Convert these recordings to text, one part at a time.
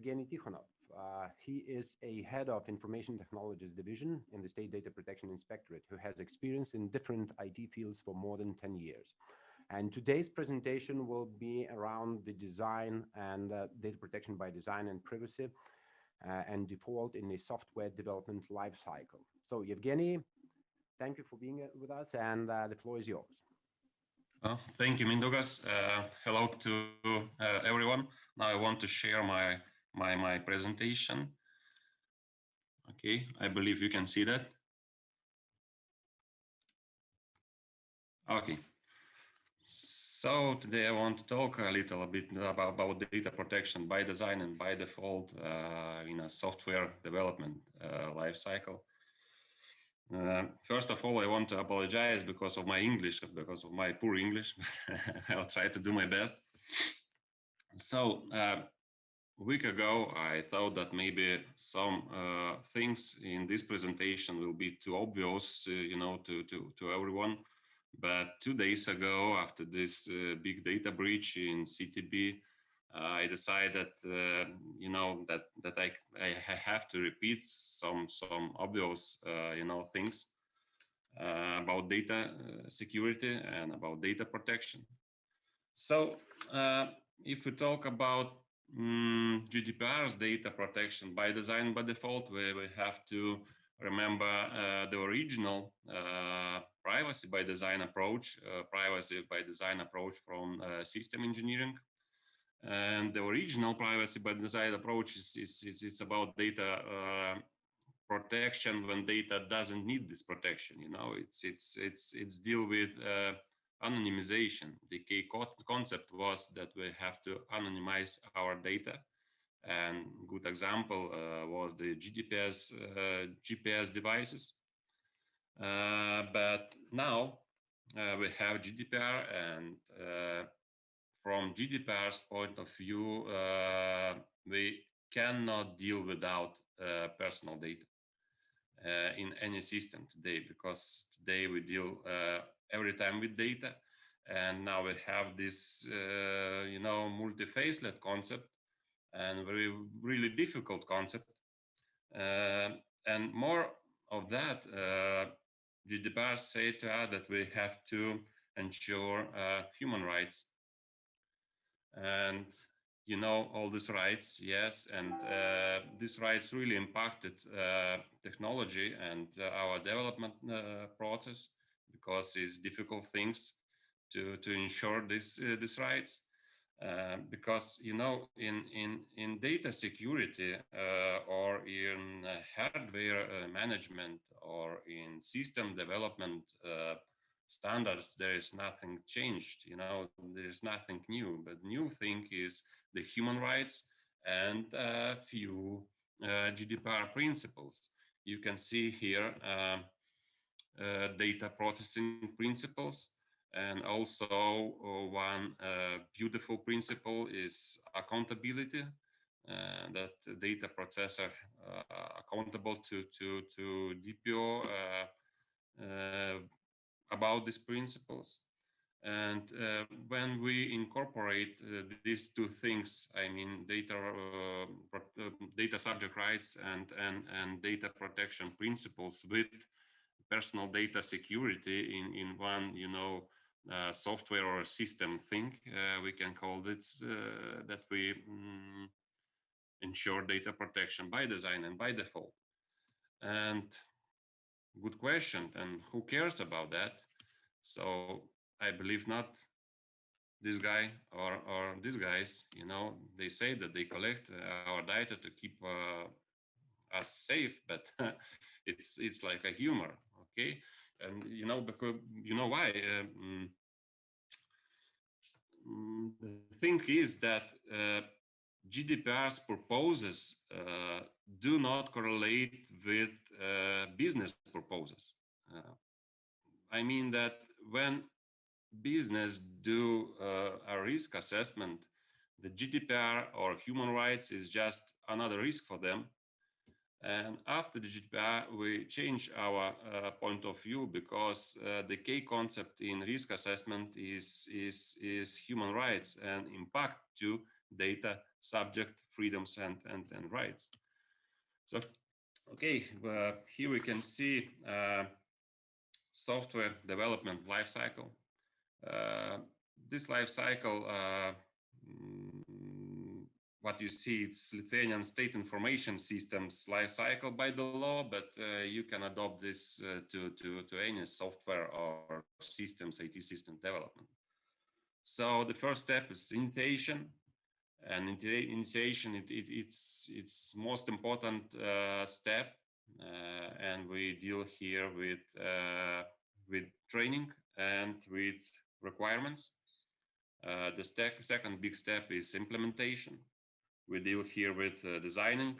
Jevgenij Tichonov. He is a head of Information Technologies Division in the State Data Protection Inspectorate, who has experience in different IT fields for more than 10 years. And today's presentation will be around the design and data protection by design and privacy and default in the software development lifecycle. So, Yevgeny, thank you for being with us, and the floor is yours. Thank you, Mindaugas. Hello to everyone. Now I want to share my presentation. Okay, I believe you can see that. Okay. So today I want to talk a little bit about data protection by design and by default in a software development lifecycle. First of all, I want to apologize because of my English, because of my poor English. I'll try to do my best. So a week ago, I thought that maybe some things in this presentation will be too obvious, to everyone. But 2 days ago, after this big data breach in CTB, I decided, that I have to repeat some obvious, things about data security and about data protection. So if we talk about GDPR's data protection by design by default, we have to remember the original privacy by design approach from system engineering. And the original privacy by design approach is about data protection when data doesn't need this protection. It's deal with anonymization. The key concept was that we have to anonymize our data. And good example was the GPS devices. But now we have GDPR, and from GDPR's point of view, we cannot deal without personal data in any system today, because today we deal every time with data. And now we have this, multi-facelet concept, and really difficult concept. And more of that, GDPR say to us that we have to ensure human rights. And all these rights, yes, and these rights really impacted technology and our development process, because it's difficult things to ensure these rights. Because in data security or in hardware management or in system development standards, there is nothing changed. There is nothing new. But new thing is the human rights and a few GDPR principles. You can see here data processing principles. And also one beautiful principle is accountability, that the data processor accountable to DPO about these principles. And when we incorporate these two things, I mean data subject rights and data protection principles with personal data security in one, software or system thing, we can call this that we ensure data protection by design and by default. And good question, and who cares about that? So I believe not this guy or these guys. They say that they collect our data to keep us safe, but it's like a humor, okay? And because why? The thing is that GDPR's purposes do not correlate with business purposes. I mean that when business do a risk assessment, the GDPR or human rights is just another risk for them. And after the GDPR, we change our point of view, because the key concept in risk assessment is human rights and impact to data, subject, freedoms, and rights. So, okay, here we can see software development lifecycle. This lifecycle, what you see, it's Lithuanian State Information Systems lifecycle by the law, but you can adopt this to any software or systems, IT system development. So the first step is initiation, and initiation it's most important step, and we deal here with training and with requirements. The second big step is implementation. We deal here with designing,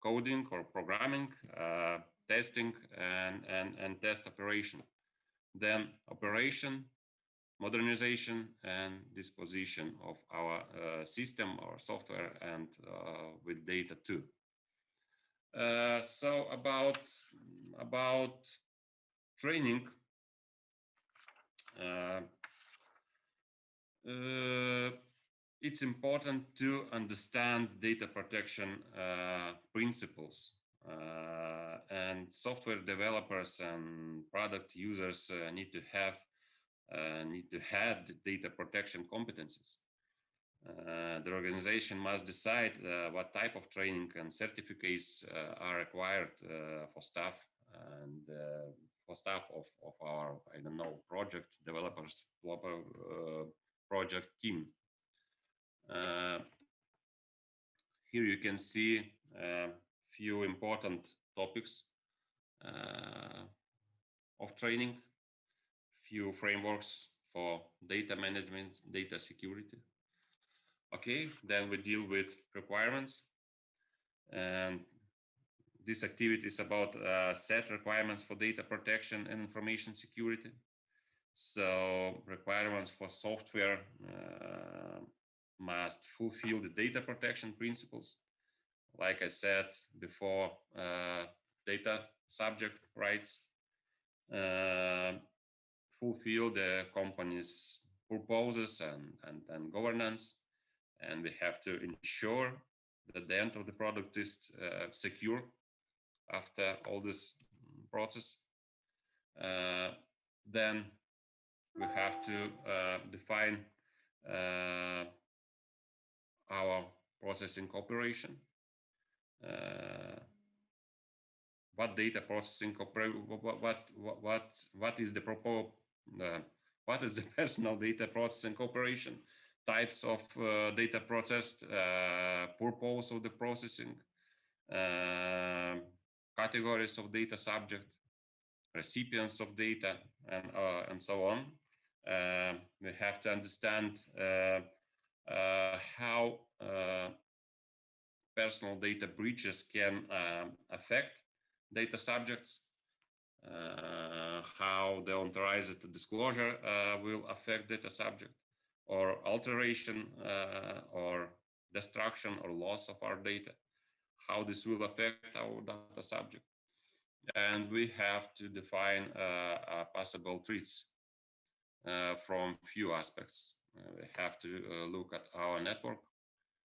coding or programming, testing, and test operation. Then operation, modernization, and disposition of our system or software, and with data too. So about training. It's important to understand data protection principles, and software developers and product users need to have data protection competencies. The organization must decide what type of training and certificates are required for staff and for staff of our, I don't know, project developers, project team. Here you can see a few important topics of training, few frameworks for data management, data security. Okay, then we deal with requirements, and this activity is about set requirements for data protection and information security. So requirements for software must fulfill the data protection principles. Like I said before, data subject rights, fulfill the company's purposes and governance, and we have to ensure that the end of the product is secure after all this process. Then we have to define our processing operation. What data processing what is the what is the personal data processing operation, types of data processed, purpose of the processing, categories of data subject, recipients of data, and so on. We have to understand how personal data breaches can affect data subjects, how the unauthorized disclosure will affect data subject, or alteration or destruction or loss of our data, how this will affect our data subject. And we have to define possible threats from few aspects. We have to look at our network,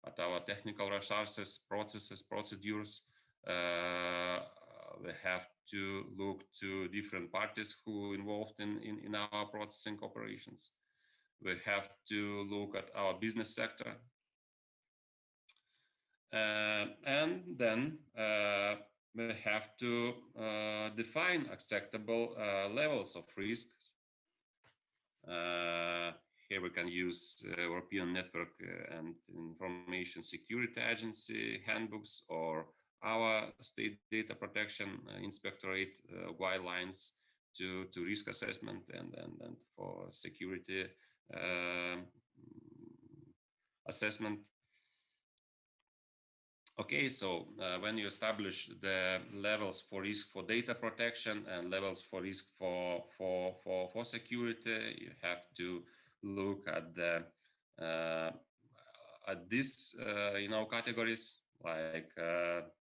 at our technical resources, processes, procedures. We have to look to different parties who are involved in our processing operations. We have to look at our business sector. And then we have to define acceptable levels of risks. Here we can use European Network and Information Security Agency handbooks, or our state data protection inspectorate guidelines to risk assessment and for security assessment. Okay, so when you establish the levels for risk for data protection and levels for risk for security, you have to look at the at these categories, like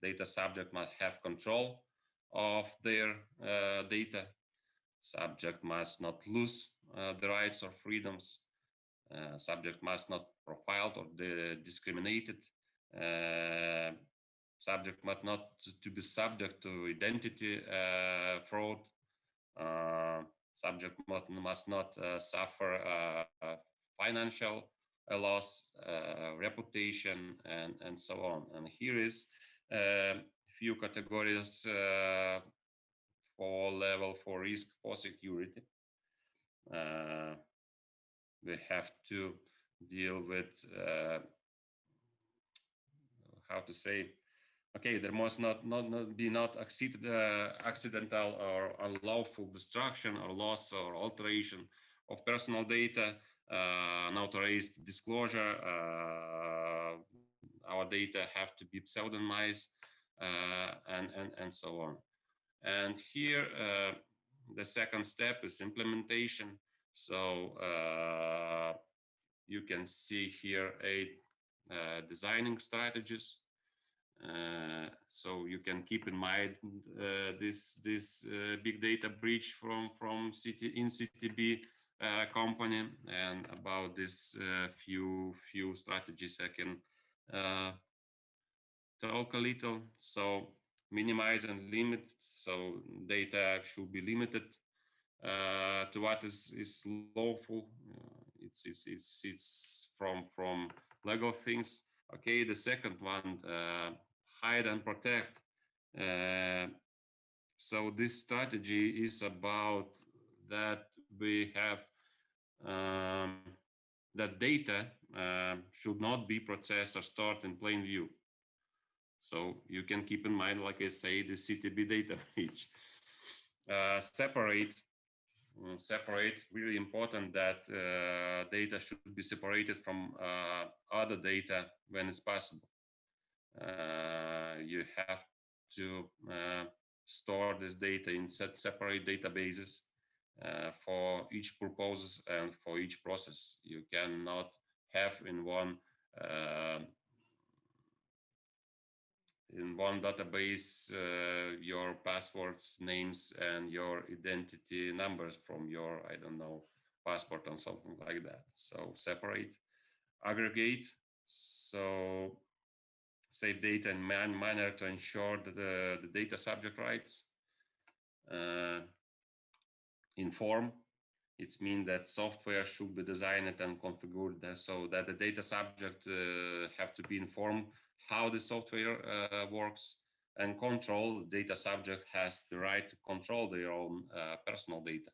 data subject must have control of their data. Subject must not lose the rights or freedoms. Subject must not profiled or discriminated. Subject must not to be subject to identity fraud. Subject must not suffer financial loss, reputation, and so on. And here is few categories for level for risk for security. We have to deal with how to say, okay, there must not be accidental or unlawful destruction or loss or alteration of personal data, unauthorized disclosure. Our data have to be pseudonymized, and so on. And here, the second step is implementation. So you can see here 8 designing strategies. So you can keep in mind this big data breach from CTB company, and about this few strategies I can talk a little. So minimize and limit. So data should be limited to what is lawful. It's from legal things. Okay, the second one, hide and protect. So this strategy is about that we have that data should not be processed or stored in plain view. So you can keep in mind, like I say, the CTB data breach. Separate, really important that data should be separated from other data when it's possible. You have to store this data in separate databases for each purpose and for each process. You cannot have in one database your passwords, names, and your identity numbers from your, I don't know, passport or something like that. So separate, aggregate, so save data in manner to ensure that the data subject rights. Inform, it means that software should be designed and configured so that the data subject have to be informed how the software works. And control, the data subject has the right to control their own personal data.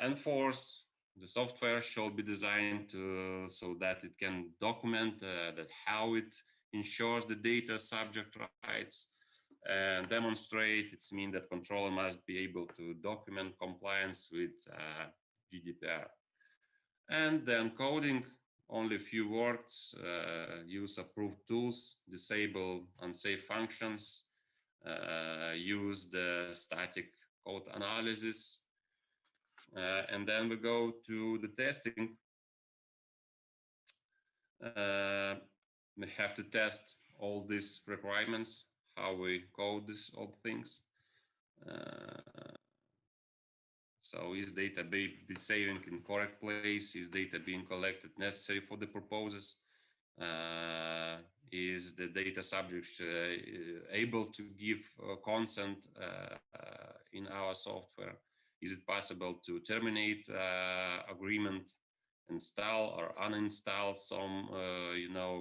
Enforce, the software should be designed so that it can document that how it ensures the data subject rights. And demonstrate, it's mean that controller must be able to document compliance with GDPR. And then coding, only a few words, use approved tools, disable unsafe functions, use the static code analysis. And then we go to the testing. We have to test all these requirements, how we code this all things. So is data be saving in correct place? Is data being collected necessary for the purposes? Is the data subject able to give consent in our software? Is it possible to terminate agreement, install or uninstall some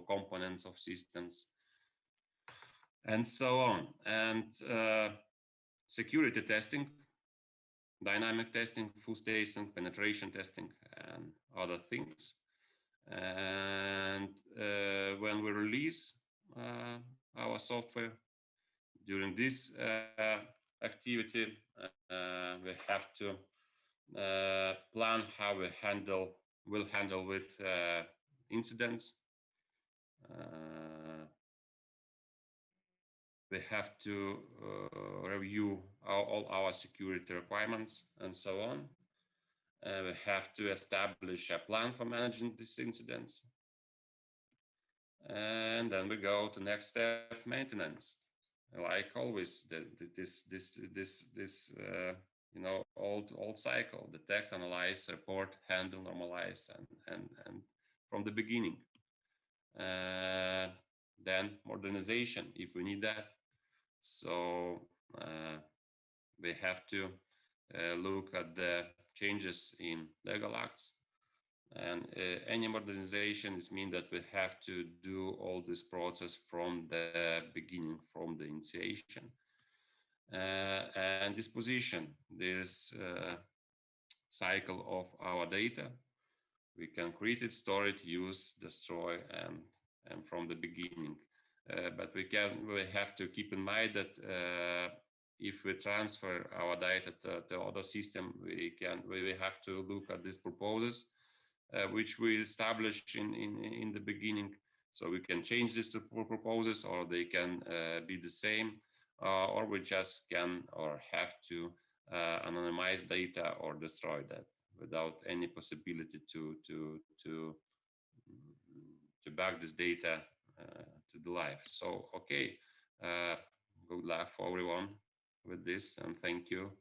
components of systems, and so on? And security testing, dynamic testing, full testing, penetration testing, and other things. And when we release our software, during this activity, we have to plan how we will handle with incidents. We have to review all our security requirements and so on. We have to establish a plan for managing these incidents. And then we go to next step, maintenance. Like always, this old cycle: detect, analyze, report, handle, normalize, and from the beginning. Uh, then modernization, if we need that. So we have to look at the changes in legal acts, and any modernization is mean that we have to do all this process from the beginning, from the initiation. And disposition, this cycle of our data. We can create it, store it, use, destroy, and from the beginning. But we have to keep in mind that if we transfer our data to other system, we have to look at these purposes which we established in the beginning. So we can change these purposes, or they can be the same, or we just can or have to anonymize data or destroy that without any possibility to back this data to the life. So okay, uh, good luck for everyone with this, and thank you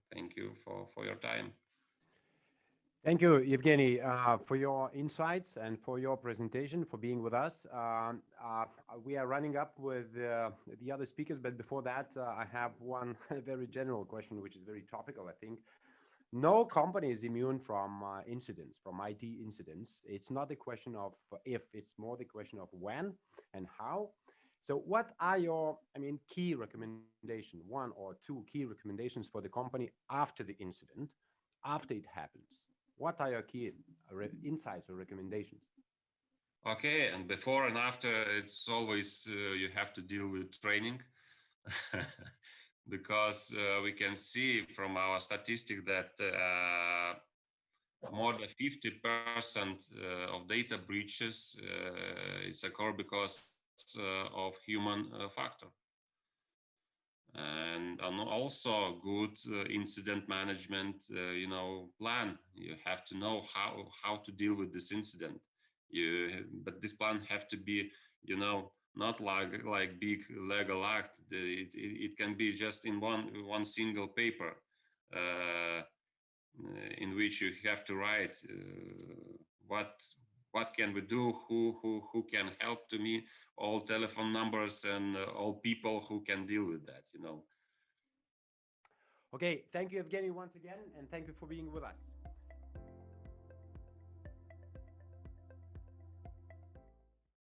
for your time. Thank you, Evgeny, for your insights and for your presentation, for being with us. We are running up with the other speakers, but before that, I have one very general question, which is very topical, I think. No company is immune from incidents, from IT incidents. It's not a question of if, it's more the question of when and how. So what are your, key recommendation, one or two key recommendations for the company after the incident, after it happens? What are your key insights or recommendations? Okay, and before and after, it's always you have to deal with training. Because we can see from our statistic that more than 50% of data breaches is occur because of human factor. And also good incident management, plan. You have to know how to deal with this incident. But this plan have to be, not like big legal act. It can be just in one single paper in which you have to write what can we do, who can help to me, all telephone numbers and all people who can deal with that. Okay, thank you, Evgeny, once again, and thank you for being with us.